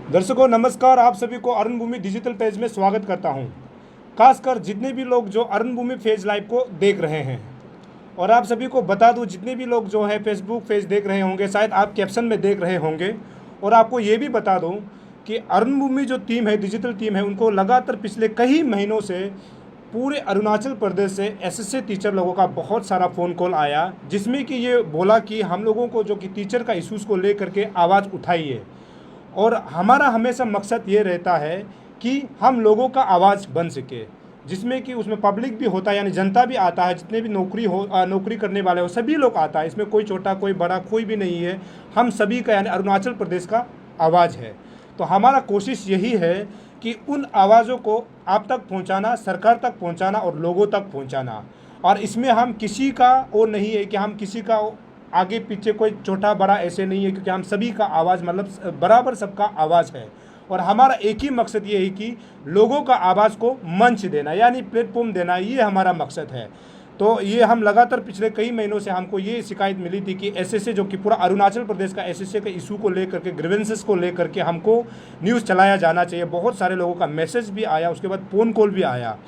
दर्शकों नमस्कार, आप सभी को अरुण भूमि डिजिटल पेज में स्वागत करता हूं। खासकर जितने भी लोग जो अरुण भूमि पेज लाइव को देख रहे हैं, और आप सभी को बता दूं, जितने भी लोग जो है फेसबुक पेज देख रहे होंगे, शायद आप कैप्शन में देख रहे होंगे। और आपको ये भी बता दूं कि अरुण भूमि जो टीम है, डिजिटल टीम है, उनको लगातार पिछले कई महीनों से पूरे अरुणाचल प्रदेश से एसएससी टीचर लोगों का बहुत सारा फ़ोन कॉल आया, जिसमें कि ये बोला कि हम लोगों को जो कि टीचर का इशूज़ को लेकर के आवाज़ उठाइए। और हमारा हमेशा मकसद ये रहता है कि हम लोगों का आवाज़ बन सके, जिसमें कि उसमें पब्लिक भी होता है, यानी जनता भी आता है, जितने भी नौकरी करने वाले हो सभी लोग आता है। इसमें कोई छोटा कोई बड़ा कोई भी नहीं है, हम सभी का यानी अरुणाचल प्रदेश का आवाज़ है। तो हमारा कोशिश यही है कि उन आवाज़ों को आप तक पहुंचाना, सरकार तक पहुंचाना और लोगों तक पहुंचाना। और इसमें हम किसी का वो नहीं है कि हम किसी का आगे पीछे कोई छोटा बड़ा ऐसे नहीं है, क्योंकि हम सभी का आवाज़ मतलब बराबर सबका आवाज़ है। और हमारा एक ही मकसद ये है कि लोगों का आवाज़ को मंच देना, यानी प्लेटफॉर्म देना, ये हमारा मकसद है। तो ये हम लगातार पिछले कई महीनों से हमको ये शिकायत मिली थी कि एसएससी जो कि पूरा अरुणाचल प्रदेश का एसएससी के इशू को लेकर के, ग्रीवेंसेस को लेकर के हमको न्यूज़ चलाया जाना चाहिए। बहुत सारे लोगों का मैसेज भी आया, उसके बाद फ़ोन कॉल भी आया।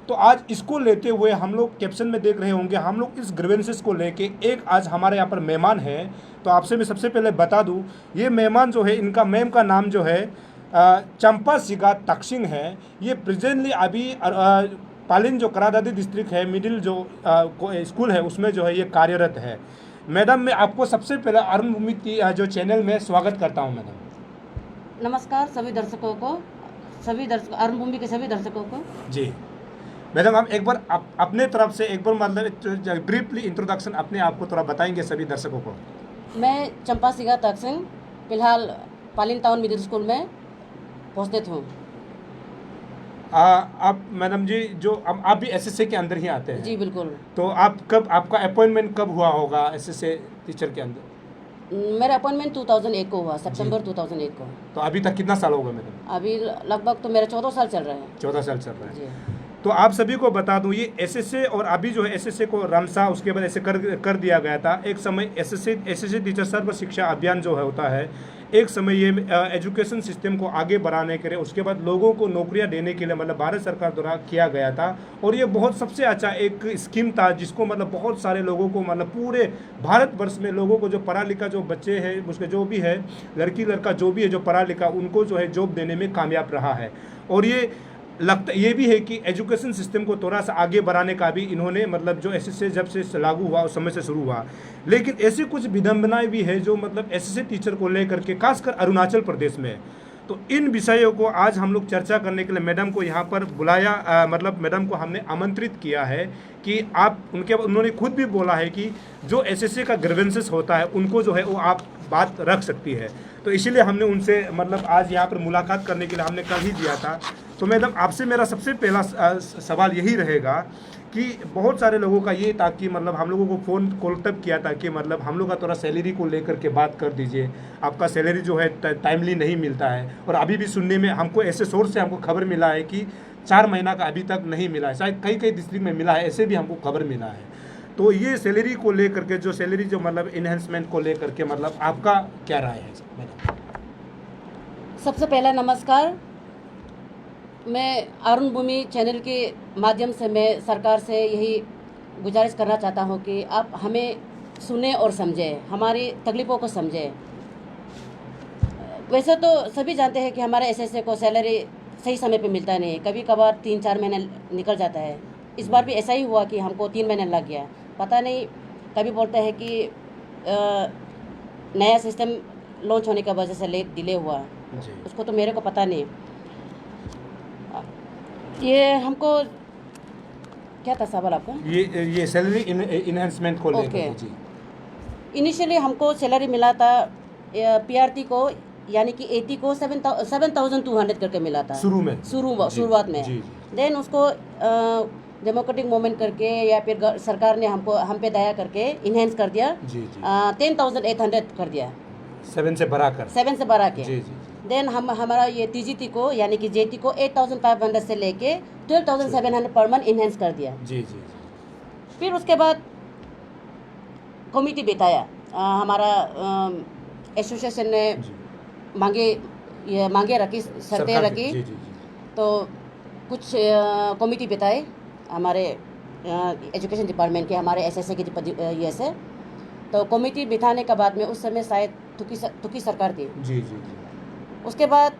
तो आज इसको लेते हुए हम लोग कैप्शन में देख रहे होंगे, हम लोग इस ग्रीवेंसेस को लेके एक आज हमारे यहाँ पर मेहमान है। तो आपसे मैं सबसे पहले बता दूं, ये मेहमान जो है, इनका मैम का नाम जो है चंपा सिगा तक्सिंग है। ये प्रेजेंटली अभी पालिन जो करादादी डिस्ट्रिक्ट है, मिडिल जो स्कूल है, उसमें जो है ये कार्यरत है। मैडम, मैं आपको सबसे पहले अरुण भूमि जो चैनल में स्वागत करता हूँ। मैडम नमस्कार सभी दर्शकों को, अरुण भूमि के सभी दर्शकों को। जी मैडम, आप एक बार अपने तरफ से एक बार मतलब ब्रीफली इंट्रोडक्शन अपने आप को थोड़ा बताएंगे सभी दर्शकों को। मैं चंपा सिगा तक्सिंग, फिलहाल पालिन टाउन मिडिल स्कूल में उपस्थित हूँ। आप मैडम जी जो आप भी एसएससी के अंदर ही आते हैं? जी बिल्कुल। तो आप कब, आपका अपॉइंटमेंट कब हुआ होगा एसएससी टीचर के अंदर? मेरा अपॉइंटमेंट 2001 को हुआ, सितंबर 2001 को। तो अभी तक कितना साल हो गए मैडम? अभी लगभग तो मेरा 14 साल चल रहा है। 14 साल चल रहा है जी। तो आप सभी को बता दूं, ये एसएससी और अभी जो है एसएससी को रमसा उसके बाद ऐसे कर दिया गया था। एक समय एसएससी टीचर सर्व शिक्षा अभियान जो है होता है, एक समय ये एजुकेशन सिस्टम को आगे बढ़ाने के लिए, उसके बाद लोगों को नौकरियां देने के लिए मतलब भारत सरकार द्वारा किया गया था। और ये बहुत सबसे अच्छा एक स्कीम था, जिसको मतलब बहुत सारे लोगों को मतलब पूरे भारतवर्ष में लोगों को, जो पढ़ा लिखा जो बच्चे हैं, उसके जो भी है लड़की लड़का जो भी है जो पढ़ा लिखा, उनको जो है जॉब देने में कामयाब रहा है। और ये भी है कि एजुकेशन सिस्टम को थोड़ा सा आगे बढ़ाने का भी इन्होंने मतलब जो एसएससी जब से लागू हुआ उस समय से शुरू हुआ। लेकिन ऐसी कुछ विडंबनाएं भी है जो मतलब एसएससी टीचर को लेकर के, खासकर अरुणाचल प्रदेश में। तो इन विषयों को आज हम लोग चर्चा करने के लिए मैडम को यहाँ पर बुलाया, मतलब मैडम को हमने आमंत्रित किया है कि आप उन्होंने खुद भी बोला है कि जो एसएससी का ग्रीवेंसेस होता है उनको जो है वो आप बात रख सकती है। तो इसीलिए हमने उनसे मतलब आज यहाँ पर मुलाकात करने के लिए हमने कर ही दिया था। तो मैडम, आपसे मेरा सबसे पहला सवाल यही रहेगा कि बहुत सारे लोगों का ये था कि मतलब हम लोगों को फ़ोन कॉल तब किया था कि मतलब हम लोग का थोड़ा सैलरी को लेकर के बात कर दीजिए, आपका सैलरी जो है टाइमली नहीं मिलता है। और अभी भी सुनने में हमको ऐसे सोर्स से हमको खबर मिला है कि 4 महीना का अभी तक नहीं मिला है, शायद कई डिस्ट्रिक्ट में मिला है, ऐसे भी हमको खबर मिला है। तो ये सैलरी को लेकर के, जो सैलरी जो मतलब इन्हेंसमेंट को लेकर के, मतलब आपका क्या राय है मैडम? सबसे पहला नमस्कार। मैं अरुण भूमि चैनल के माध्यम से मैं सरकार से यही गुजारिश करना चाहता हूँ कि आप हमें सुने और समझें, हमारी तकलीफ़ों को समझें। वैसे तो सभी जानते हैं कि हमारे एसएससी को सैलरी सही समय पे मिलता नहीं है, कभी कभार 3-4 महीने निकल जाता है। इस बार भी ऐसा ही हुआ कि हमको 3 महीने लग गया। पता नहीं, कभी बोलते हैं कि नया सिस्टम लॉन्च होने की वजह से लेट डिले हुआ, उसको तो मेरे को पता नहीं। ये हमको क्या था सवाल आपका? ये सैलरी इन्हेंसमेंट को लेकर जी। इनिशियली हमको सैलरी मिला था पीआरटी को, यानी कि 80 को 7,200 करके मिला था शुरुआत में। देन उसको डेमोक्रेटिक मूवमेंट करके या फिर सरकार ने हम पे दया करके इन्हेंस कर दिया, 10,800 कर दिया, 7 से बढ़ा के। देन हमारा ये टीजीटी को यानी कि जेटी को 8,500 से लेके 12,700 पर मंथ इन्हेंस कर दिया। फिर उसके बाद कमिटी बिठाया, हमारा एसोसिएशन ने मांगे ये मांगे रखी, शर्तें रखी। जी जी जी। तो कुछ कमेटी बिताए हमारे एजुकेशन डिपार्टमेंट के, हमारे एसएसए के ये से। तो कमेटी बिठाने के बाद में उस समय शायद तुकी सरकार थी। जी जी जी। उसके बाद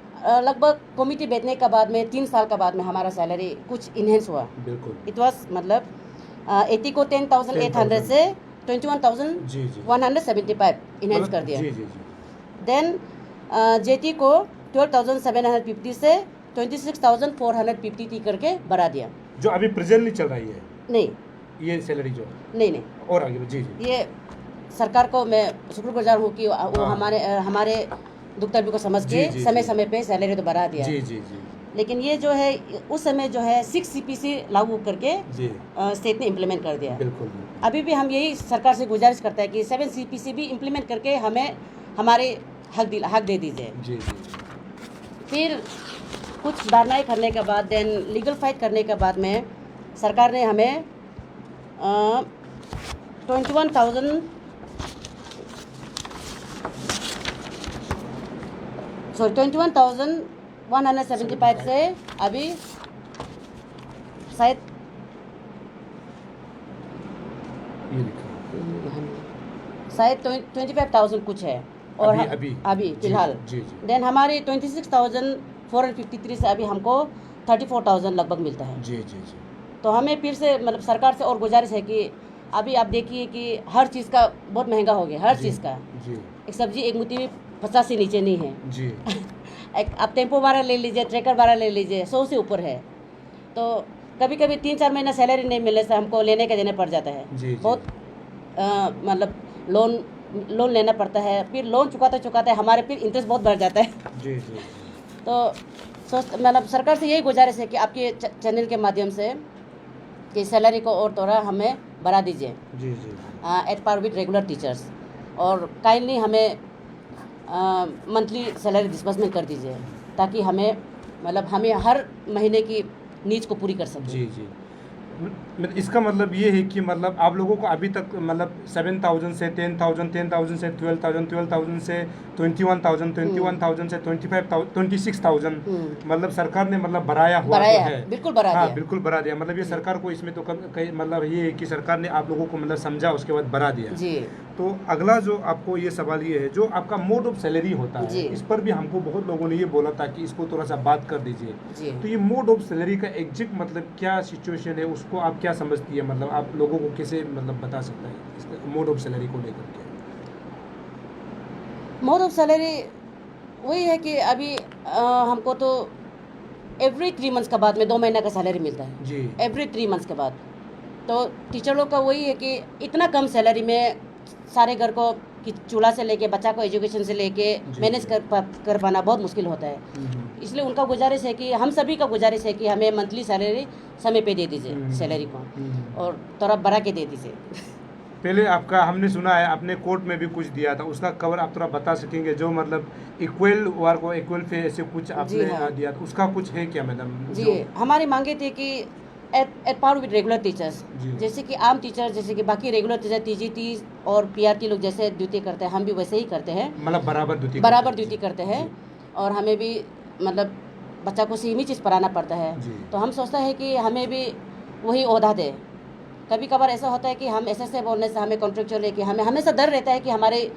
लगभग कमेटी बैठने के बाद में 3 साल के बाद में हमारा सैलरी कुछ इन्हेंस हुआ। बिल्कुल। इट वाज मतलब 80 को 10,800 से 21,175 इन्हेंस कर दिया। जी जी जी। देन जेटी को 12,750 से 26,450 करके बढ़ा दिया, जो अभी प्रेजेंटली चल रही है। नहीं, ये सैलरी जो नहीं और आगे। जी जी। ये सरकार को मैं शुक्रगुजार हूँ कि वो हमारे दुख तकलीफ को समझ के समय समय पे सैलरी तो बढ़ा दिया। जी जी जी। लेकिन ये जो है उस समय जो है 6 CPC लागू करके स्टेट ने इम्प्लीमेंट कर दिया। बिल्कुल। अभी भी हम यही सरकार से गुजारिश करते हैं कि 7 CPC भी इम्प्लीमेंट करके हमें हमारे हक दे दीजिए। जी जी। फिर कुछ धरनाएं करने के बाद, देन लीगल फाइट करने के बाद में सरकार ने हमें 21,175 से अभी शायद ये लिखा 25,000 कुछ है। और अभी फिलहाल देन हमारी 26,453 से अभी हमको 34,000 लगभग मिलता है। जी जी जी। तो हमें फिर से मतलब सरकार से और गुजारिश है कि अभी आप देखिए कि हर चीज़ का बहुत महंगा हो गया, हर चीज़ का। जी। एक सब्जी एक मुट्ठी में 50 से नीचे नहीं है। जी। एक आप टेम्पो भाड़ा ले लीजिए, ट्रैकर भाड़ा ले लीजिए, 100 से ऊपर है। तो कभी कभी 3-4 महीना सैलरी नहीं मिलने से हमको लेने का देना पड़ जाता है। जी, बहुत मतलब लोन लेना पड़ता है। फिर लोन चुकाते हमारे फिर इंटरेस्ट बहुत बढ़ जाता है। जी जी। तो मतलब सरकार से यही गुजारिश है कि आपके चैनल के माध्यम से कि सैलरी को और थोड़ा हमें बढ़ा दीजिए। जी जी। At par with regular teachers, और काइंडली हमें मंथली सैलरी डिस्बर्समेंट कर दीजिए, ताकि हमें मतलब हमें हर महीने की नीड्स को पूरी कर सकें। जी जी। इसका मतलब ये है कि मतलब आप लोगों को अभी तक मतलब 7,000 से 10,000, 10,000 से 12,000, 12,000 से 21,000, 21,000 से 25,000, 26,000 मतलब सरकार ने मतलब बढ़ाया हुआ है। बिल्कुल बढ़ा दिया। हाँ बिल्कुल बढ़ा दिया। मतलब ये सरकार को इसमें तो मतलब ये है कि सरकार ने आप लोगों को मतलब समझा, उसके बाद बढ़ा दिया। जी। तो अगला जो आपको ये सवाल ये है, जो आपका मोड ऑफ सैलरी होता है, इस पर भी हमको बहुत लोगों ने ये बोला था कि इसको थोड़ा सा बात कर दीजिए। तो ये मोड ऑफ सैलरी का एग्जैक्ट मतलब क्या सिचुएशन है, उसको आप क्या समझती है, मतलब आप लोगों को कैसे मतलब बता सकता है इसका मोड ऑफ सैलरी को लेकर के? मोड ऑफ सैलरी वही है कि अभी हमको तो एवरी 3 मंथ्स के बाद में 2 महीने का सैलरी मिलता है जी। एवरी 3 मंथ्स के बाद। तो टीचर लोग का वही है कि इतना कम सैलरी में सारे घर को कि चूल्हा से लेके बच्चा को एजुकेशन से लेके मैनेज कर पाना बहुत मुश्किल होता है। इसलिए उनका गुजारिश है कि हम सभी का गुजारिश है कि हमें मंथली सैलरी समय पे दे दीजिए सैलरी को, और थोड़ा बढ़ा के दे दीजिए। पहले आपका हमने सुना है आपने कोर्ट में भी कुछ दिया था, उसका कवर आप थोड़ा बता सकेंगे? जो मतलब इक्वल वर्क और इक्वल पे ऐसे कुछ आपने दिया था, उसका कुछ है क्या मैडम? जी, हमारी मांगे थी कि at par with regular teachers, जैसे कि आम टीचर, जैसे कि बाकी रेगुलर टीचर TGT और PRT लोग जैसे ड्यूटी करते हैं, हम भी वैसे ही करते हैं। मतलब बराबर ड्यूटी करते हैं, और हमें भी मतलब बच्चा को सेम ही चीज़ पढ़ाना पड़ता है। तो हम सोचते हैं कि हमें भी वही ओहदा दे। कभी कभार ऐसा होता है कि हम ऐसे बोलने से हमें कॉन्ट्रेक्चुअल है कि हमें हमेशा डर रहता है कि हमारे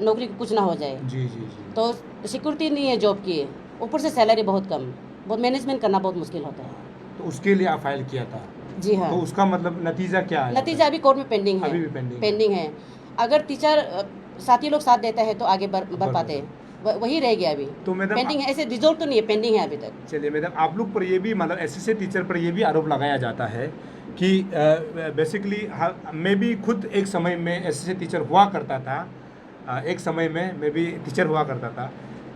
नौकरी को कुछ ना हो जाए। जी जी जी। तो सिक्योरिटी नहीं है जॉब की, ऊपर से सैलरी बहुत कम, बहुत मैनेजमेंट करना बहुत मुश्किल होता है। तो उसके लिए आप फाइल किया था? जी हाँ। तो उसका मतलब नतीजा क्या है? नतीजा अभी कोर्ट में पेंडिंग है। अभी भी पेंडिंग है। अगर टीचर साथी लोग साथ देता है तो आगे बढ़ पाते हैं, वही रह गया अभी। तो मैडम पेंडिंग है, ऐसे रिजोल्व तो नहीं है, पेंडिंग है अभी तक। चलिए मैडम, आप लोग पर ये भी मतलब एसएसए टीचर पर ये भी आरोप लगाया जाता है कि बेसिकली मैं भी खुद एक समय में एसएसए टीचर हुआ करता था, एक समय में मैं भी टीचर हुआ करता था,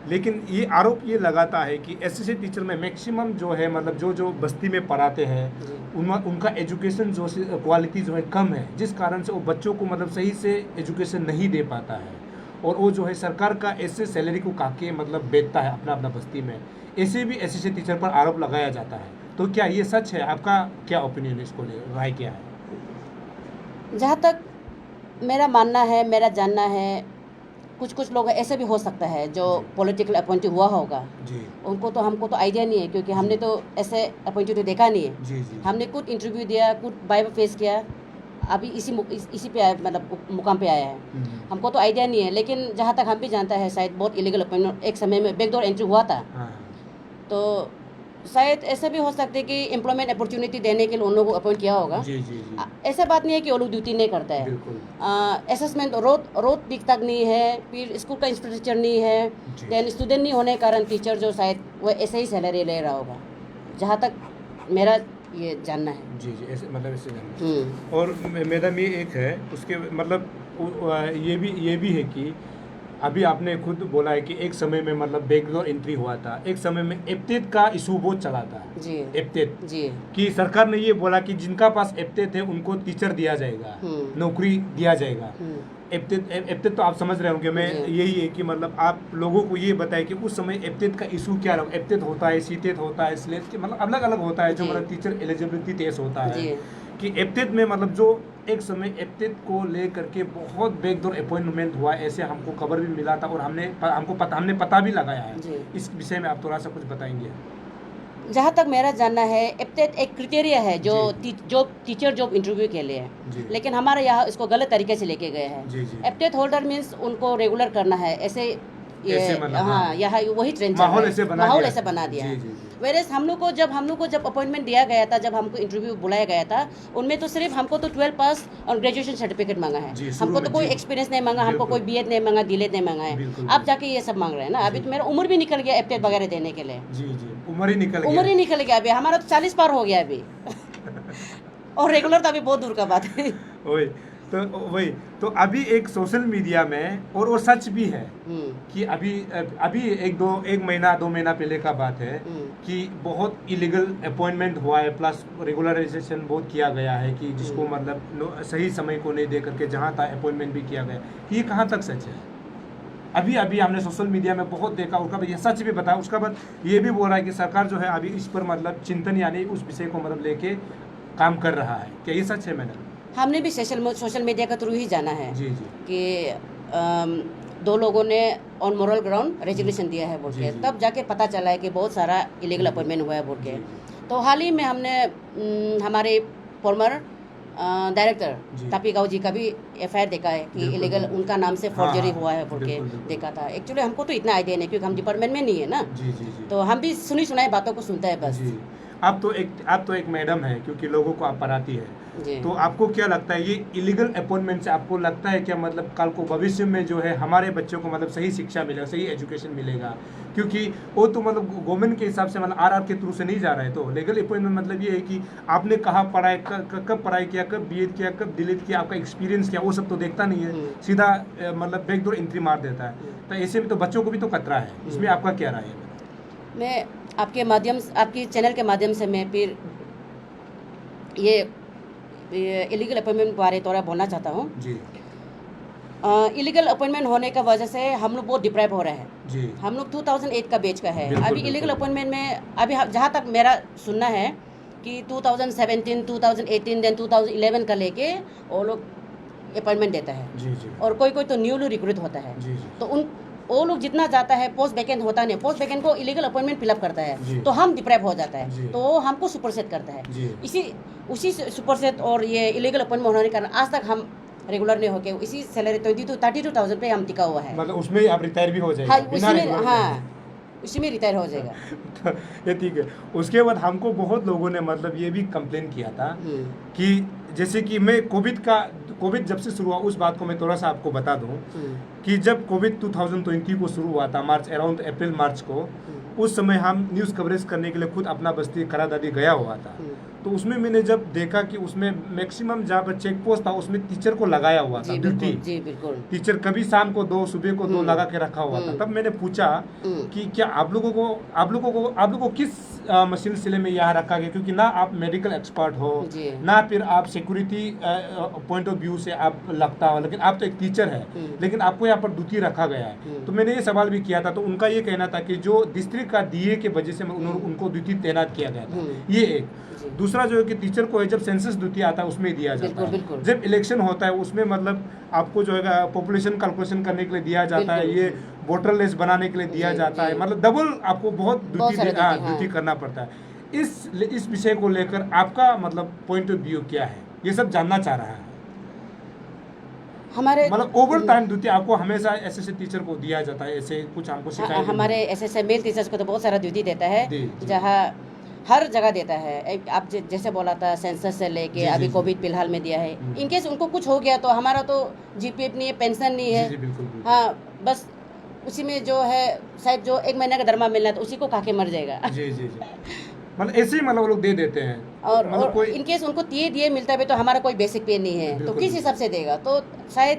लेकिन ये आरोप ये लगाता है कि एसएसए टीचर में मैक्सिमम जो है मतलब जो बस्ती में पढ़ाते हैं उनका एजुकेशन जो क्वालिटी जो है कम है, जिस कारण से वो बच्चों को मतलब सही से एजुकेशन नहीं दे पाता है, और वो जो है सरकार का ऐसे सैलरी को काके मतलब बेचता है अपना बस्ती में। ऐसे भी एसएसए टीचर पर आरोप लगाया जाता है। तो क्या ये सच है? आपका क्या ओपिनियन है, इसको ले राय क्या है? जहाँ तक मेरा मानना है, मेरा जानना है, कुछ लोग ऐसे भी हो सकता है जो पॉलिटिकल अपॉइंटेड हुआ होगा जी। उनको तो हमको तो आइडिया नहीं है, क्योंकि हमने तो ऐसे अपॉइंटेड देखा नहीं है। जी जी। हमने कुछ इंटरव्यू दिया, कुछ बाइबल फेस किया, अभी इसी पे मतलब मुकाम पे आया है। हमको तो आइडिया नहीं है, लेकिन जहाँ तक हम भी जानता है शायद बहुत इलीगल अपॉइंटमेंट एक समय में बैकडोर एंट्री हुआ था। हाँ। तो शायद ऐसा भी हो सकता है कि एम्प्लॉयमेंट अपॉर्चुनिटी देने के लिए उन लोगों को अपॉइंट किया होगा। जी जी जी। ऐसा बात नहीं है कि वो लोग ड्यूटी नहीं करता है। बिल्कुल। असेसमेंट रोड ठीक तक नहीं है, फिर स्कूल का इंफ्रास्ट्रक्चर नहीं है, देन स्टूडेंट नहीं होने के कारण टीचर जो शायद वो ऐसे ही सैलरी ले रहा होगा, जहाँ तक मेरा ये जानना है। जी जी, ऐसे मतलब ऐसे जानना है। और मैडम ये एक है उसके मतलब ये भी है कि अभी आपने खुद बोला है कि एक समय में मतलब बैकडोर एंट्री हुआ था, एक समय में एप्टेट का इशू बहुत चला था। जी। एप्टेट जी। कि सरकार ने ये बोला कि जिनका पास एप्टेट है उनको टीचर दिया जाएगा, नौकरी दिया जाएगा। एप्टेट तो आप समझ रहे होंगे, मैं यही है कि मतलब आप लोगों को ये बताएं कि उस समय एप्टेट का इशू क्या रहा। एप्टेट होता है, सीटेट होता है, स्लेट मतलब अलग अलग होता है जो मतलब टीचर एलिजिबिलिटी टेस्ट होता है कि एप्टेट में मतलब जो एक समय एप्टेट को ले करके बहुत बैकडोर अपॉइंटमेंट हुआ, ऐसे हमको खबर भी मिला था और हमने पता भी लगाया है। इस विषय में आप थोड़ा सा कुछ बताएंगे? जहाँ तक मेरा जानना है एप्टेट एक क्राइटेरिया है जो टीचर जॉब इंटरव्यू के लिए है, लेकिन हमारे यहाँ इसको गलत तरीके से लेके गए हैं। एप्टेट होल्डर मीन्स उनको रेगुलर करना है, ऐसे हाँ यहाँ वही ट्रेंड माहौल ऐसे बना दिया। वेरेस हम लोग को जब अपॉइंटमेंट दिया गया था, जब हमको इंटरव्यू बुलाया गया था, उनमें तो सिर्फ हमको तो 12 पास और ग्रेजुएशन सर्टिफिकेट मांगा है। हमको तो कोई एक्सपीरियंस नहीं मांगा, हमको कोई बीएड नहीं मांगा, डीएड नहीं मांगा है। अब जाके ये सब मांग रहे हैं ना। अभी तो मेरा उम्र भी निकल गया एप्टेट वगैरह देने के लिए। जी जी, उम्र ही निकल गया अभी हमारा तो 40 पार हो गया अभी और रेगुलर तो अभी बहुत दूर का बात है। वही तो अभी एक सोशल मीडिया में और वो सच भी है कि अभी एक महीना 2 महीना पहले का बात है कि बहुत इलीगल अपॉइंटमेंट हुआ है, प्लस रेगुलराइजेशन बहुत किया गया है कि जिसको मतलब सही समय को नहीं दे करके जहाँ था अपॉइंटमेंट भी किया गया। ये कहाँ तक सच है? अभी हमने सोशल मीडिया में बहुत देखा, उसका ये सच भी बताया। उसका बाद ये भी बोल रहा है कि सरकार जो है अभी इस पर मतलब चिंतन यानी उस विषय को मतलब लेके काम कर रहा है। क्या ये सच है मैडम? हमने भी सोशल मीडिया के थ्रू ही जाना है जी जी कि 2 लोगों ने ऑन मोरल ग्राउंड रेजिग्नेशन दिया है बोल के, तब जाके पता चला है कि बहुत सारा इलीगल अपॉइंटमेंट हुआ है बोल के। तो हाल ही में हमने हमारे फॉर्मर डायरेक्टर तापी गाँव जी का भी एफआईआर देखा है कि इलीगल उनका नाम से फॉर्जरी हुआ है बोल के देखा था। एक्चुअली हमको तो इतना आइडिया नहीं, क्योंकि हम डिपार्टमेंट में नहीं है ना। तो हम भी सुनी सुनाई बातों को सुनते हैं बस। आप तो एक मैडम है, क्योंकि लोगों को आप पढ़ाती है, तो आपको क्या लगता है ये इलीगल अपॉइंटमेंट से आपको लगता है क्या मतलब कल को भविष्य में जो है हमारे बच्चों को मतलब सही शिक्षा मिलेगा, सही एजुकेशन मिलेगा? क्योंकि वो तो मतलब गवर्नमेंट के हिसाब से मतलब आरआर के थ्रू से नहीं जा रहा है। तो लीगल अपॉइंटमेंट मतलब ये है कि आपने कहाँ पढ़ाई कब पढ़ाई किया, कब बीएड किया, कब डीएड किया, आपका एक्सपीरियंस क्या, वो सब तो देखता नहीं है, सीधा मतलब बैकडोर एंट्री मार देता है। तो ऐसे में तो बच्चों को भी तो खतरा है, इसमें आपका क्या राय है? मैं आपके चैनल के माध्यम से मैं फिर ये इलीगल अपॉइंटमेंट बारे थोड़ा बोलना चाहता हूँ जी। इलीगल अपॉइंटमेंट होने का वजह से हम लोग बहुत डिप्राइव हो रहे हैं जी। हम लोग 2008 का बैच का है। अभी इलीगल अपॉइंटमेंट में अभी जहाँ तक मेरा सुनना है कि 2017, 2018 देन 2011 का लेके वो लोग अपॉइंटमेंट देता है। जी जी। और कोई तो न्यूली रिक्रूट होता है। जी जी। तो वो लोग जितना जाता है पोस्ट वैकेंट होता नहीं, पोस्ट वैकेंट को इलीगल अपॉइंटमेंट फिलअप करता है, तो हम डिप्राइव हो जाता है, तो वो हमको सुपरसेट करता है। उसी सुपरसेट और ये इलीगल अपॉइंटमेंट होने के कारण आज तक हम रेगुलर नहीं होके इसी सैलरी 32,000 पे हम टिका हुआ है। मतलब उसमें आप रिटायर भी हो जाएगा? हाँ, उसी में रिटायर हो जाएगा। तो ये ठीक है। उसके बाद हमको बहुत लोगों ने मतलब ये भी कंप्लेन किया था कि जैसे कि मैं कोविड जब से शुरू हुआ, उस बात को मैं थोड़ा सा आपको बता दूं कि जब कोविड 2020 को शुरू हुआ था अराउंड अप्रैल मार्च को, उस समय हम न्यूज़ कवरेज करने के लिए खुद अपना बस्ती करादादी गया हुआ था। तो उसमें मैंने जब देखा कि उसमें मैक्सिमम जहाँ पर चेक पोस्ट था उसमें टीचर को लगाया हुआ था ड्यूटी। जी बिल्कुल। टीचर कभी शाम को 2 सुबह को 2 लगा के रखा हुआ था। तब मैंने पूछा कि क्या आप लोगों को किस सिलसिले में यहाँ रखा गया, क्योंकि ना आप मेडिकल एक्सपर्ट हो, ना फिर आप सिक्योरिटी पॉइंट ऑफ व्यू से आप लगता हो, लेकिन आप तो एक टीचर है, लेकिन आपको यहाँ पर ड्यूटी रखा गया है। तो मैंने ये सवाल भी किया था, तो उनका ये कहना था कि जो डिस्ट्रिक्ट का डीए के वजह से उनको ड्यूटी तैनात किया गया था। ये एक। दूसरा दूसरा जो है कि टीचर को है जब सेंसस ड्यूटी आता है उसमें दिया जाता है, बिल्कुल। जब इलेक्शन होता है उसमें मतलब आपको जो है पॉपुलेशन कैलकुलेशन करने के लिए दिया जाता है, ये वोटर लिस्ट बनाने के लिए दिया जाता है, मतलब डबल आपको बहुत ड्यूटी करना पड़ता है। इस विषय को लेकर आपका मतलब पॉइंट ऑफ व्यू क्या है, ये सब जानना चाह रहा है। हमारे मतलब ओवर टाइम ड्यूटी आपको हमेशा एसएससी टीचर को दिया जाता है, ऐसे कुछ हमको शिकायत? हमारे एसएससी मेल टीचर्स को तो बहुत सारा ड्यूटी देता है, जहाँ हर जगह देता है। आप जैसे बोला था सेंसस से लेके अभी कोविड फिलहाल में दिया है, इनकेस उनको कुछ हो गया तो हमारा तो जीपीएफ नहीं है, पेंशन नहीं है। हाँ, बस उसी में जो है शायद जो 1 महीने का दरमा मिलना तो उसी को खा के मर जाएगा। जी जी जी, मतलब ऐसे ही मतलब लोग दे देते हैं। और इनकेस उनको दिए मिलता है तो हमारा कोई बेसिक पे नहीं है तो किस हिसाब से देगा? तो शायद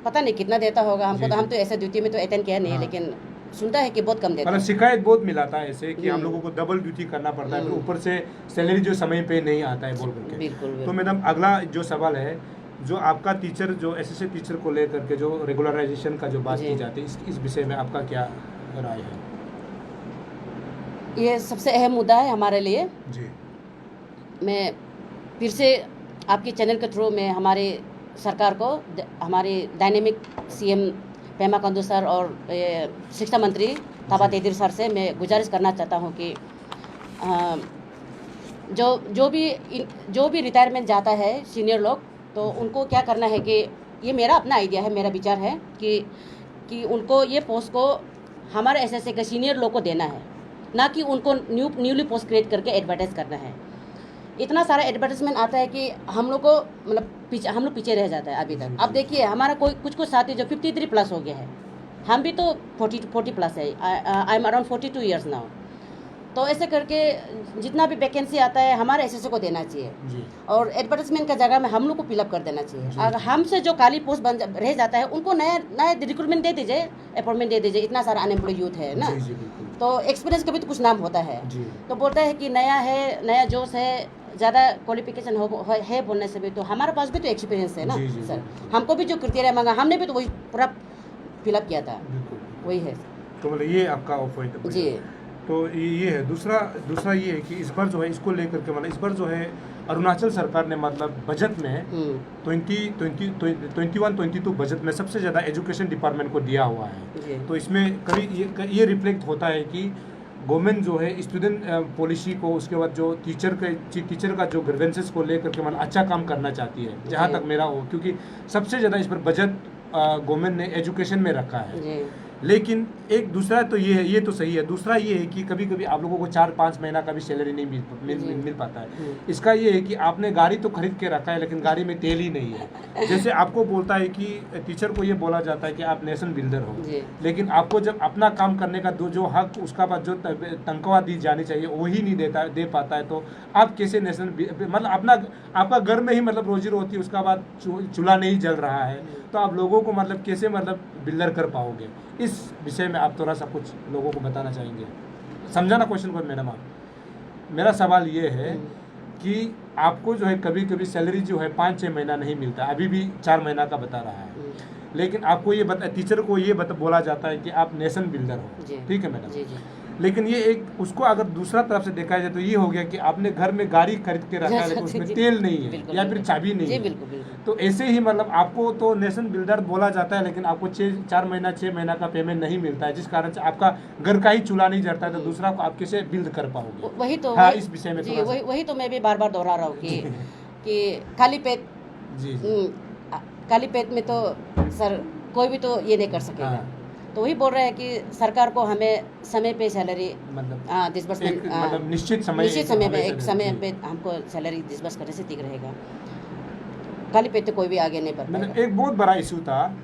पता नहीं कितना देता होगा हमको, तो हम तो ऐसे ड्यूटी में तो अटेंड किया नहीं है, लेकिन सुनता है कि बहुत कम देता है। मतलब शिकायत बहुत मिलाता है ऐसे कि हम लोगों को डबल ड्यूटी करना पड़ता है, फिर ऊपर से सैलरी जो समय पे नहीं आता है बोल करके। बिल्कुल। तो मैडम अगला जो सवाल है, जो आपका टीचर जो एसएससी टीचर को लेकर के जो रेगुलराइजेशन का जो बात की जाती है, इस विषय में आपका क्या राय है? ये सबसे अहम मुद्दा है हमारे लिए जी। मैं फिर से आपके चैनल के थ्रू में हमारे सरकार को, हमारे dynamic CM Pema Khandu sir और शिक्षा मंत्री ताबा तेदिर सर से मैं गुजारिश करना चाहता हूँ कि जो भी रिटायरमेंट जाता है सीनियर लोग, तो उनको क्या करना है कि ये मेरा अपना आइडिया है, मेरा विचार है कि उनको ये पोस्ट को हमारे एसएससी के सीनियर लोग को देना है, ना कि उनको न्यूली पोस्ट क्रिएट करके एडवर्टाइज करना है। इतना सारा एडवर्टाइजमेंट आता है कि हम लोग को मतलब हम लोग पीछे रह जाता है अभी तक। अब देखिए हमारा कुछ साथी जो 53 प्लस हो गया है, हम भी तो 40 प्लस है, I am around 42 years now. तो ऐसे करके जितना भी वैकेंसी आता है हमारे एसएससी को देना चाहिए जी। और एडवर्टाइजमेंट का जगह में हम लोग को फिलअप कर देना चाहिए। अगर हमसे जो काली पोस्ट रह जाता है उनको नया रिक्रूटमेंट दे दीजिए, अपॉइंटमेंट दे दीजिए। इतना सारा अनएम्प्लॉयड यूथ है ना, तो एक्सपीरियंस का भी तो कुछ नाम होता है। तो बोलता है कि नया है, नया जोश है, ज़्यादा क्वालिफिकेशन है बोलने से भी तो हमारे पास भी तो एक्सपीरियंस है ना सर। हमको भी जो क्राइटेरिया मांगा हमने भी तो वही पूरा फिलअप किया था, वही है। तो मतलब ये आपका पॉइंट है जी। तो ये है दूसरा ये है कि इस बार जो है इसको लेकर के मतलब इस बार जो है अरुणाचल सरकार ने मतलब बजट में 21-22 बजट में सबसे ज़्यादा एजुकेशन डिपार्टमेंट को दिया हुआ है। तो इसमें कभी ये रिफ्लेक्ट होता है कि गवर्नमेंट जो है स्टूडेंट पॉलिसी को, उसके बाद जो टीचर का जो ग्रीवेंसेस को लेकर के मतलब अच्छा काम करना चाहती है, जहाँ तक मेरा हो, क्योंकि सबसे ज़्यादा इस पर बजट गवर्नमेंट ने एजुकेशन में रखा है। लेकिन एक दूसरा तो ये है, ये तो सही है। दूसरा ये है कि कभी कभी आप लोगों को 4-5 महीना का भी सैलरी नहीं मिल पाता है। इसका ये है कि आपने गाड़ी तो खरीद के रखा है लेकिन गाड़ी में तेल ही नहीं है। जैसे आपको बोलता है कि टीचर को ये बोला जाता है कि आप नेशन बिल्डर हो, लेकिन आपको जब अपना काम करने का जो हक, उसका बाद जो तनख्वाह दी जानी चाहिए वही नहीं दे पाता है, तो आप कैसे नेशन मतलब आपका घर में ही मतलब रोजी रोटी, उसका बाद चूल्हा नहीं जल रहा है, तो आप लोगों को मतलब कैसे मतलब बिल्डर कर पाओगे? इस विषय में आप थोड़ा सा कुछ लोगों को बताना चाहेंगे? समझाना क्वेश्चन को मैडम। मेरा सवाल ये है कि आपको जो है कभी कभी सैलरी जो है 5-6 महीना नहीं मिलता, अभी भी 4 महीना का बता रहा है, लेकिन आपको ये टीचर को ये बोला जाता है कि आप नेशन बिल्डर हो, ठीक है मैडम। लेकिन ये एक उसको अगर दूसरा तरफ से देखा जाए तो ये हो गया कि आपने घर में गाड़ी खरीद के रखा है लेकिन उसमें तेल नहीं है या फिर चाबी नहीं है। तो ऐसे ही मतलब आपको तो नेशन बिल्डर बोला जाता है लेकिन आपको 6 महीना का पेमेंट नहीं मिलता है, जिस कारण से आपका घर का ही चूल्हा नहीं जलता है, तो दूसरा को आप कैसे बिल्ड कर पाओगे? वही तो हाँ, इस विषय में वही तो मैं भी बार बार दोहरा रहा हूँ कि खाली पेट में तो सर कोई भी तो ये नहीं कर सकेगा। तो वही बोल रहे हैं कि सरकार को हमें समय पे सैलरी मतलब डिस्बर्समेंट मतलब निश्चित समय पे एक समय पे हमको सैलरी डिस्बर्स करने से ठीक रहेगा। खाली पेट तो कोई भी आगे नहीं बढ़ पाएगा। एक बहुत बड़ा इशू था,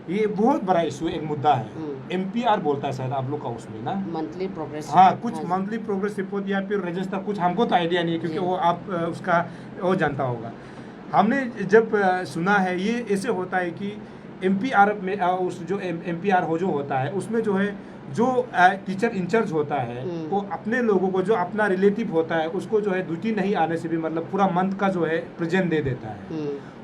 ये बहुत बड़ा इशू एक मुद्दा है, MPR बोलता है शायद आप लोग का उसमें ना, मंथली प्रोग्रेस। हाँ, कुछ मंथली प्रोग्रेस रिपोर्ट या फिर रजिस्टर, कुछ हमको तो आइडिया नहीं है क्योंकि वो आप उसका वो जानता होगा। हमने जब सुना है ये ऐसे होता है कि MPR में उस जो MPR हो जो होता है उसमें जो है जो टीचर इंचार्ज होता है वो अपने लोगों को, जो अपना रिलेटिव होता है उसको जो है ड्यूटी नहीं आने से भी मतलब पूरा मंथ का जो है प्रेजेंट दे देता है।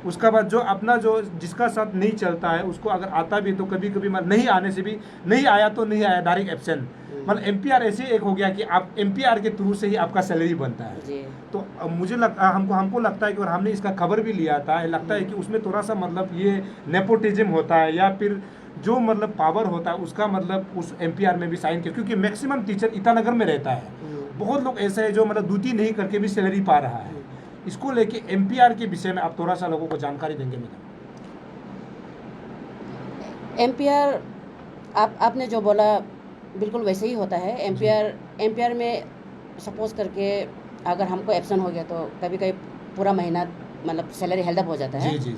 उसका बाद जो अपना जो जिसका साथ नहीं चलता है उसको अगर आता भी तो कभी कभी नहीं आने से भी नहीं आया तो नहीं आया, डायरेक्ट एब्सेंट। मतलब एमपीआर ऐसे एक हो गया कि आप एमपीआर के थ्रू से ही आपका सैलरी बनता है। तो मुझे हमको लगता है कि और हमने इसका खबर भी लिया था, लगता है कि उसमें थोड़ा सा मतलब ये नेपोटिज्म होता है या फिर जो मतलब पावर होता है उसका मतलब उस एमपीआर में भी साइन किया, क्योंकि मैक्सिमम टीचर ईटानगर में रहता है। बहुत लोग ऐसे हैं जो मतलब ड्यूटी नहीं करके भी सैलरी पा रहा है। इसको लेके एमपीआर के विषय में आप थोड़ा सा लोगों को जानकारी देंगे मैडम? एमपीआर आपने जो बोला बिल्कुल वैसे ही होता है। एमपीआर में सपोज करके अगर हमको एब्सेंट हो गया तो कभी कभी पूरा महीना मतलब सैलरी हेल्ड अप हो जाता है। जी।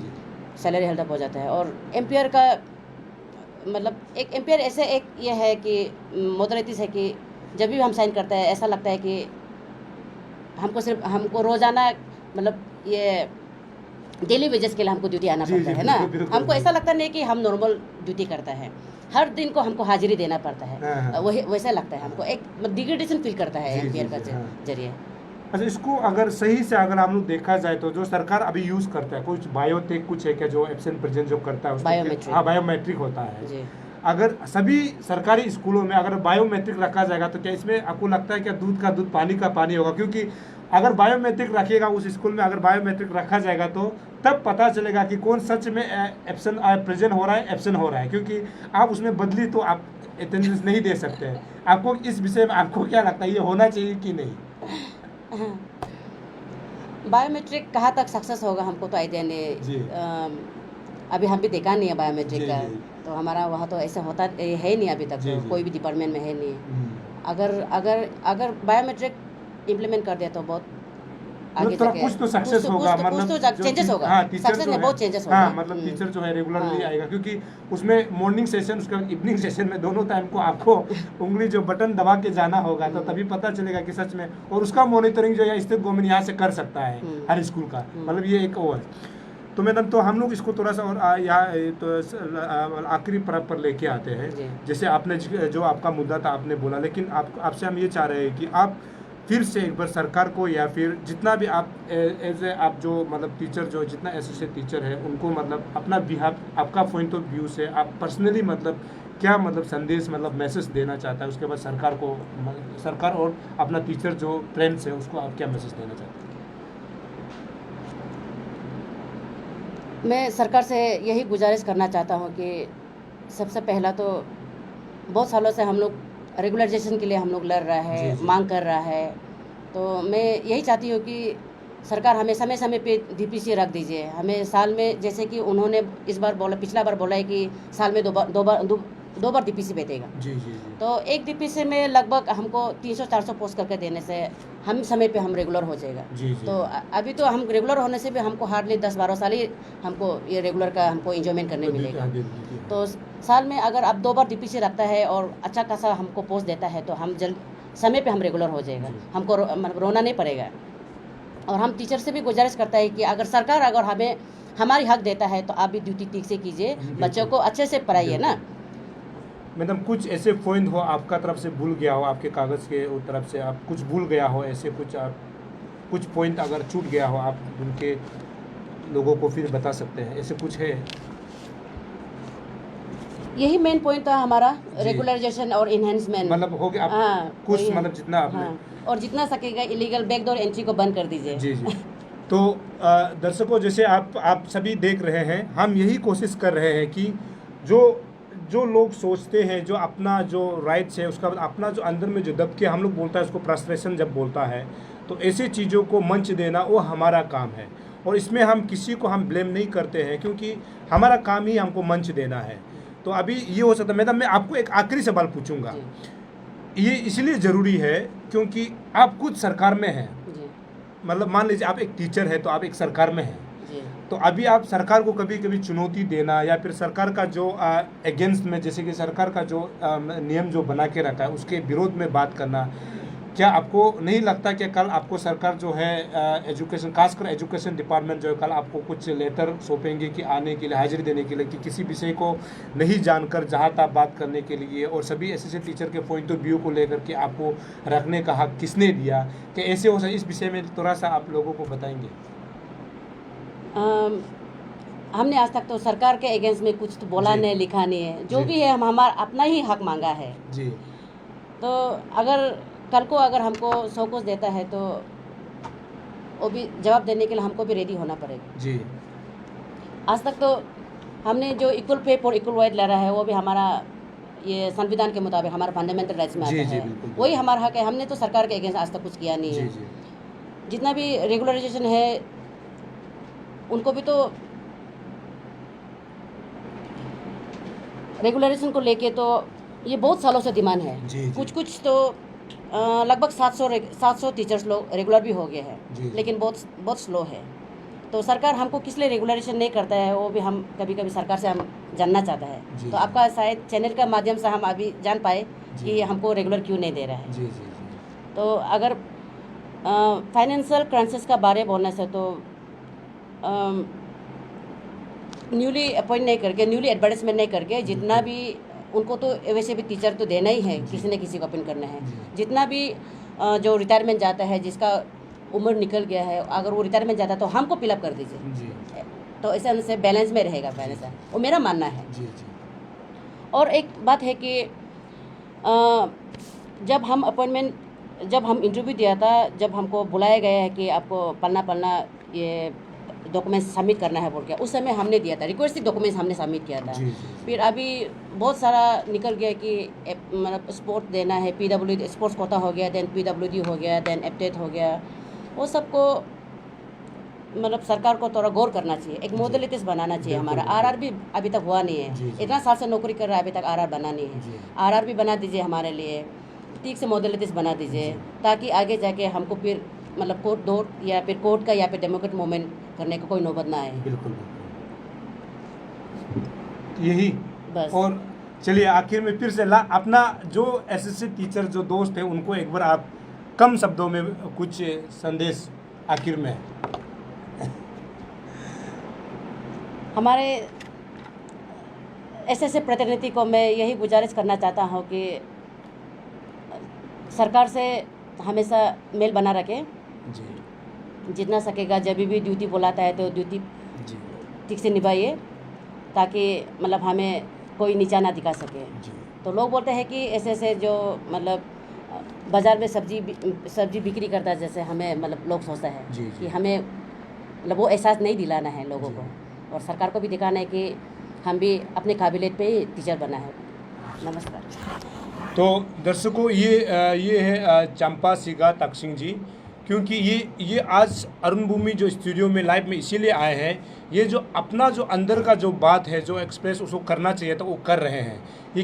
सैलरी हेल्ड अप हो जाता है। और एमपीआर का मतलब एक एमपीआर ऐसे एक ये है कि मोदरेटिस है कि जब भी हम साइन करते हैं ऐसा लगता है कि हमको रोज़ाना मतलब ये डेली वेजेस के लिए हमको ड्यूटी आना पड़ता है ना। हमको ऐसा लगता नहीं कि हम नॉर्मल ड्यूटी करता है, हर दिन को हमको हाजिरी देना पड़ता है। वही वैसा लगता है हमको, एक डिग्रेडेशन फील करता है एमपीआर का जरिए। अच्छा, इसको अगर सही से अगर हम लोग देखा जाए तो जो सरकार अभी यूज़ करता है कुछ बायोटेक कुछ है क्या जो एब्सेंट प्रेजेंट जो करता है बायोमेट्रिक। हाँ, बायोमेट्रिक होता है। अगर सभी सरकारी स्कूलों में अगर बायोमेट्रिक रखा जाएगा तो क्या इसमें आपको लगता है क्या दूध का दूध पानी का पानी होगा? क्योंकि अगर बायोमेट्रिक रखिएगा उस स्कूल में, अगर बायोमेट्रिक रखा जाएगा तो तब पता चलेगा कि कौन सच में एब्सेंट प्रेजेंट हो रहा है, एब्सेंट हो रहा है। क्योंकि आप उसमें बदली तो आप अटेंडेंस नहीं दे सकते हैं। आपको इस विषय में आपको क्या लगता है, ये होना चाहिए कि नहीं? बायोमेट्रिक कहाँ तक सक्सेस होगा हमको तो आइडिया नहीं। अभी हम भी देखा नहीं है बायोमेट्रिक का, तो हमारा वहाँ तो ऐसा होता है नहीं अभी तक। तो कोई भी डिपार्टमेंट में है नहीं। अगर बायोमेट्रिक इम्प्लीमेंट कर दिया तो बहुत आगे तक कुछ तो सक्सेस होगा, मतलब चेंजेस होगा। सक्सेस में बहुत चेंजेस होगा। हाँ, मतलब टीचर जो है रेगुलरली आएगा, क्योंकि उसमें मॉर्निंग सेशन उसके बाद इवनिंग सेशन में दोनों टाइम को आपको उंगली जो बटन दबा के जाना होगा, तो तभी पता चलेगा कि सच में। और उसका मॉनिटरिंग जो है स्टेट गवर्नमेंट यहाँ से कर सकता है हर स्कूल का। मतलब ये एक और तो मैडम, तो हम लोग इसको थोड़ा सा और यहाँ तो आखिरी परत पर लेके आते हैं। जैसे आपने जो आपका मुद्दा था आपने बोला, लेकिन आपसे हम ये चाह रहे हैं कि आप फिर से एक बार सरकार को या फिर जितना भी आप एज ए आप जो मतलब टीचर जो जितना एसोसिएट टीचर है उनको मतलब अपना बिहार आपका पॉइंट ऑफ व्यू से आप पर्सनली मतलब क्या मतलब संदेश मतलब मैसेज देना चाहता है, उसके बाद सरकार को सरकार और अपना टीचर जो फ्रेंड्स है उसको आप क्या मैसेज देना चाहते हैं? मैं सरकार से यही गुजारिश करना चाहता हूँ कि सबसे पहला तो बहुत सालों से हम लोग रेगुलराइजेशन के लिए हम लोग लड़ रहा है, मांग कर रहा है। तो मैं यही चाहती हूँ कि सरकार हमें समय समय पे डीपीसी रख दीजिए। हमें साल में, जैसे कि उन्होंने इस बार बोला, पिछला बार बोला है कि साल में दो बार डीपीसी भेजेगा। तो एक डीपीसी में लगभग हमको 300-400 पोस्ट करके देने से हम समय पे हम रेगुलर हो जाएगा। तो अभी तो हम रेगुलर होने से भी हमको हार्डली 10-12 साल ही हमको ये रेगुलर का हमको इंजॉयमेंट करने मिलेगा। तो साल में अगर आप 2 बार डीपीसी रखता है और अच्छा खासा हमको पोस्ट देता है तो हम समय पे हम रेगुलर हो जाएगा। हमको मतलब रोना नहीं पड़ेगा। और हम टीचर से भी गुजारिश करता है कि अगर सरकार अगर हमें हमारी हक देता है तो आप भी ड्यूटी ठीक से कीजिए, बच्चों को अच्छे से पढ़ाइए ना। मैडम, कुछ ऐसे पॉइंट हो आपका तरफ से भूल गया हो, आपके कागज़ के तरफ से आप कुछ भूल गया हो, ऐसे कुछ पॉइंट अगर छूट गया हो आप उनके लोगों को फिर बता सकते हैं, ऐसे कुछ है? यही मेन पॉइंट था हमारा, रेगुलराइजेशन और इनहेंसमेंट। मतलब हो गया आप कुछ मतलब जितना आपने और जितना सकेगा इलीगल बैकडोर एंट्री को बंद कर दीजिए। जी। तो दर्शकों, जैसे आप सभी देख रहे हैं, हम यही कोशिश कर रहे हैं कि जो लोग सोचते हैं जो अपना जो राइट्स है उसका अपना जो अंदर में जो दबके हम लोग बोलता है उसको फ्रस्ट्रेशन जब बोलता है, तो ऐसी चीज़ों को मंच देना वो हमारा काम है। और इसमें हम किसी को हम ब्लेम नहीं करते हैं, क्योंकि हमारा काम ही हमको मंच देना है। तो अभी ये हो सकता है मैडम, मैं आपको एक आखिरी सवाल पूछूंगा। ये इसलिए ज़रूरी है क्योंकि आप खुद सरकार में हैं। मतलब मान लीजिए आप एक टीचर है तो आप एक सरकार में हैं, तो अभी आप सरकार को कभी कभी चुनौती देना या फिर सरकार का जो अगेंस्ट में, जैसे कि सरकार का जो नियम जो बना के रखा है उसके विरोध में बात करना, क्या आपको नहीं लगता कि कल आपको सरकार जो है एजुकेशन, खासकर एजुकेशन डिपार्टमेंट जो है कल आपको कुछ लेटर सौंपेंगे कि आने के लिए, हाजिरी देने के लिए, कि किसी विषय को नहीं जानकर जहाँ तक बात करने के लिए, और सभी एसोसिएट टीचर के पॉइंट ऑफ व्यू को लेकर के आपको रखने का हक किसने दिया, कि ऐसे हो सकता, इस विषय में थोड़ा सा आप लोगों को बताएंगे? हमने आज तक तो सरकार के अगेंस्ट में कुछ तो बोला नहीं, लिखा नहीं है। जो भी है हम हमारा अपना ही हक मांगा है जी। तो अगर कल को अगर हमको 100 कुछ देता है तो वो भी जवाब देने के लिए हमको भी रेडी होना पड़ेगा जी। आज तक तो हमने जो equal pay for equal wide लड़ा है वो भी हमारा ये संविधान के मुताबिक हमारा फंडामेंटल राइट्स में आता है, वही हमारा हक है। हमने तो सरकार के अगेंस्ट आज तक कुछ किया नहीं है। जितना भी रेगुलराइजेशन है उनको भी तो रेगुलराइजेशन को लेके तो ये बहुत सालों से डिमांड है। कुछ तो लगभग 700 टीचर्स लोग रेगुलर भी हो गए हैं, लेकिन बहुत स्लो है। तो सरकार हमको किस लिए रेगुलराइजेशन नहीं करता है वो भी हम कभी कभी सरकार से हम जानना चाहता है। तो आपका शायद चैनल का माध्यम से हम अभी जान पाए कि हमको रेगुलर क्यों नहीं दे रहा है। तो अगर फाइनेंशियल क्राइसिस का बारे बोलने से तो न्यूली अपॉइंट नहीं करके, न्यूली एडवर्टाइजमेंट नहीं करके, जितना भी उनको तो वैसे भी टीचर तो देना ही है, किसी न किसी को अपॉइंट करना है। जितना भी जो रिटायरमेंट जाता है, जिसका उम्र निकल गया है, अगर वो रिटायरमेंट जाता है तो हमको फिलअप कर दीजिए, तो ऐसे उनसे बैलेंस में रहेगा फाइनेंस। वो मेरा मानना है। और एक बात है कि जब हम इंटरव्यू दिया था, जब हमको बुलाया गया है कि आपको पलना ये डॉक्यूमेंट्स सबमिट करना है बोल के, उस समय हमने दिया था रिक्वेस्टेड डॉक्यूमेंट्स हमने सबमिट किया था। फिर अभी बहुत सारा निकल गया कि मतलब स्पोर्ट देना है, PWD स्पोर्ट्स कोटा हो गया, देन PWD हो गया, देन एप्टेट हो गया। वो सबको मतलब सरकार को थोड़ा गौर करना चाहिए, एक मोडलिटीज बनाना चाहिए। हमारा RR भी अभी तक हुआ नहीं है। इतना साल से नौकरी कर रहा है, अभी तक RR बना नहीं है। RR भी बना दीजिए हमारे लिए, ठीक से मोडलिटीज बना दीजिए, ताकि आगे जाके हमको फिर मतलब कोर्ट या फिर कोर्ट का या फिर डेमोक्रेट मूवमेंट करने का कोई नौबत ना आए। बिल्कुल यही बस। और चलिए आखिर में फिर से अपना जो SSC टीचर जो दोस्त है उनको एक बार आप कम शब्दों में कुछ संदेश आखिर में। हमारे SSC प्रतिनिधि को मैं यही गुजारिश करना चाहता हूँ कि सरकार से हमेशा मेल बना रखें, जितना सकेगा। जब भी ड्यूटी बुलाता है तो ड्यूटी ठीक से निभाइए, ताकि मतलब हमें कोई नीचा ना दिखा सके। तो लोग बोलते हैं कि ऐसे जो मतलब बाज़ार में सब्जी बिक्री करता है, जैसे हमें मतलब लोग सोचता है कि हमें मतलब वो एहसास नहीं दिलाना है लोगों को, और सरकार को भी दिखाना है कि हम भी अपने काबिलियत पे ही टीचर बना है। नमस्कार। तो दर्शकों ये है चंपा सिगा तकसिंग जी, क्योंकि ये आज अरुण भूमि जो स्टूडियो में लाइव में इसीलिए आए हैं, ये जो अपना जो अंदर का जो बात है, जो एक्सप्रेस उसको करना चाहिए तो वो कर रहे हैं। ये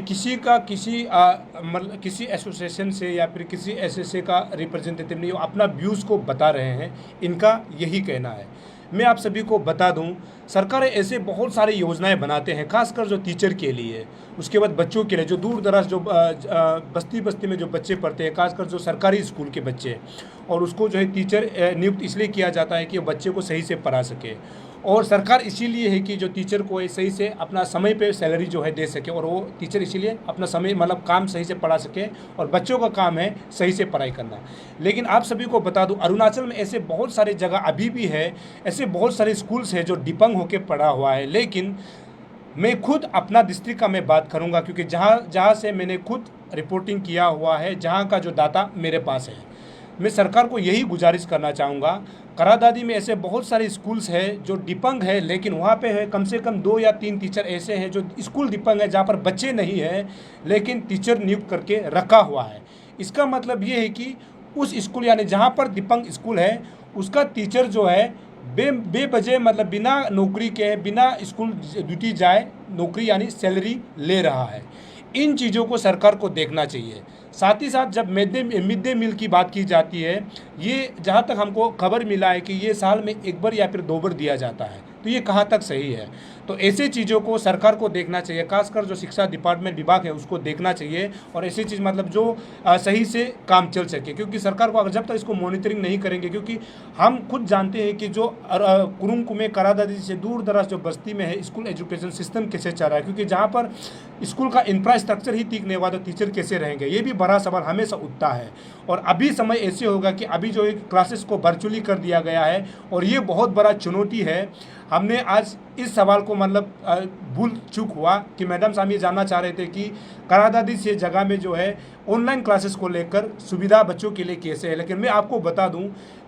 किसी एसोसिएशन से या फिर किसी SSC का रिप्रेजेंटेटिव नहीं, वो अपना व्यूज़ को बता रहे हैं। इनका यही कहना है। मैं आप सभी को बता दूं, सरकार ऐसे बहुत सारी योजनाएं बनाते हैं, खासकर जो टीचर के लिए, उसके बाद बच्चों के लिए, जो दूर दराज जो बस्ती में जो बच्चे पढ़ते हैं, खासकर जो सरकारी स्कूल के बच्चे, और उसको जो है टीचर नियुक्त इसलिए किया जाता है कि वो बच्चे को सही से पढ़ा सके। और सरकार इसीलिए है कि जो टीचर को सही से अपना समय पे सैलरी जो है दे सके, और वो टीचर इसीलिए अपना समय मतलब काम सही से पढ़ा सके, और बच्चों का काम है सही से पढ़ाई करना। लेकिन आप सभी को बता दूं, अरुणाचल में ऐसे बहुत सारे जगह अभी भी है, ऐसे बहुत सारे स्कूल्स हैं जो डिपंग होके पढ़ा हुआ है। लेकिन मैं खुद अपना डिस्ट्रिक्ट का मैं बात करूँगा, क्योंकि जहाँ से मैंने खुद रिपोर्टिंग किया हुआ है, जहाँ का जो डाटा मेरे पास है, मैं सरकार को यही गुजारिश करना चाहूँगा। करादादी में ऐसे बहुत सारे स्कूल्स हैं जो डिपंग है, लेकिन वहाँ पे है कम से कम 2 या 3 टीचर ऐसे हैं जो स्कूल डिपंग है, जहाँ पर बच्चे नहीं हैं लेकिन टीचर नियुक्त करके रखा हुआ है। इसका मतलब ये है कि उस स्कूल यानी जहाँ पर डिपंग स्कूल है, उसका टीचर जो है बेवजह मतलब बिना नौकरी के, बिना स्कूल ड्यूटी जाए नौकरी यानी सैलरी ले रहा है। इन चीज़ों को सरकार को देखना चाहिए। साथ ही साथ जब मिड डे मील की बात की जाती है, ये जहाँ तक हमको खबर मिला है कि ये साल में 1 बार या फिर 2 बार दिया जाता है, तो ये कहाँ तक सही है? तो ऐसे चीज़ों को सरकार को देखना चाहिए, खासकर जो शिक्षा डिपार्टमेंट विभाग है उसको देखना चाहिए, और ऐसी चीज़ मतलब जो सही से काम चल सके। क्योंकि सरकार को अगर जब तक इसको मॉनिटरिंग नहीं करेंगे, क्योंकि हम खुद जानते हैं कि जो कुरुंग कुमे करादादी से दूर दराज जो बस्ती में है, स्कूल एजुकेशन सिस्टम कैसे चल रहा है, क्योंकि जहाँ पर स्कूल का इंफ्रास्ट्रक्चर ही ठीक नहीं हुआ तो टीचर कैसे रहेंगे, ये भी बड़ा सवाल हमेशा उठता है। और अभी समय ऐसे होगा कि अभी जो क्लासेस को वर्चुअली कर दिया गया है, और ये बहुत बड़ा चुनौती है। हमने आज इस सवाल को मतलब भूल चूक हुआ कि मैडम साहब ये जानना चाह रहे थे कि करादादी से जगह में जो है ऑनलाइन क्लासेस को लेकर सुविधा बच्चों के लिए कैसे है। लेकिन मैं आपको बता दूं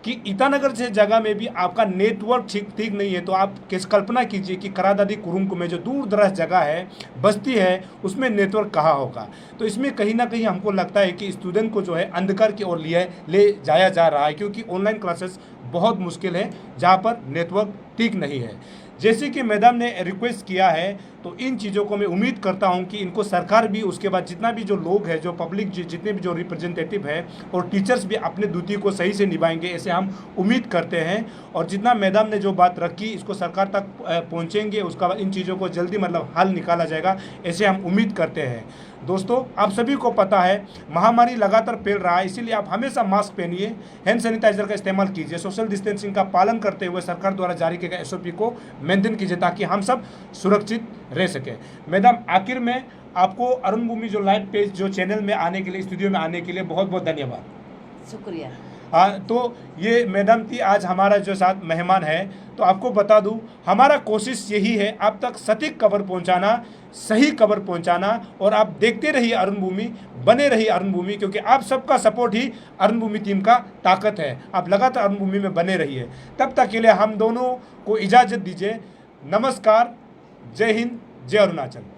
कि ईटानगर से जगह में भी आपका नेटवर्क ठीक नहीं है, तो आप कैसे कल्पना कीजिए कि करादादी कुरुंग में जो दूर दराज जगह है, बस्ती है, उसमें नेटवर्क कहाँ होगा। तो इसमें कहीं ना कहीं हमको लगता है कि स्टूडेंट को जो है अंधकार की ओर ले जाया जा रहा है, क्योंकि ऑनलाइन क्लासेस बहुत मुश्किल है जहाँ पर नेटवर्क ठीक नहीं है। जैसे कि मैडम ने रिक्वेस्ट किया है, तो इन चीज़ों को मैं उम्मीद करता हूं कि इनको सरकार भी, उसके बाद जितना भी जो लोग हैं, जो पब्लिक, जितने भी जो रिप्रेजेंटेटिव है और टीचर्स भी अपने ड्यूटी को सही से निभाएंगे, ऐसे हम उम्मीद करते हैं। और जितना मैडम ने जो बात रखी इसको सरकार तक पहुंचेंगे, उसका बाद इन चीज़ों को जल्दी मतलब हल निकाला जाएगा, ऐसे हम उम्मीद करते हैं। दोस्तों, आप सभी को पता है महामारी लगातार फैल रहा है, इसीलिए आप हमेशा मास्क पहनिए, हैंड सैनिटाइजर का इस्तेमाल कीजिए, सोशल डिस्टेंसिंग का पालन करते हुए सरकार द्वारा जारी किए गए SOP को मेंटेन कीजिए ताकि हम सब सुरक्षित रह सके। मैडम, आखिर में आपको अरुण भूमि जो लाइव पेज जो चैनल में आने के लिए, स्टूडियो में आने के लिए बहुत बहुत धन्यवाद। शुक्रिया। हाँ, तो ये मैडम थी आज हमारा जो साथ मेहमान है। तो आपको बता दूं, हमारा कोशिश यही है आप तक सटीक खबर पहुंचाना, सही खबर पहुंचाना, और आप देखते रहिए अरुण भूमि, बने रहिए अरुण भूमि, क्योंकि आप सबका सपोर्ट ही अरुण भूमि टीम का ताकत है। आप लगातार अरुण भूमि में बने रहिए। तब तक के लिए हम दोनों को इजाज़त दीजिए। नमस्कार, जय हिंद, जय अरुणाचल।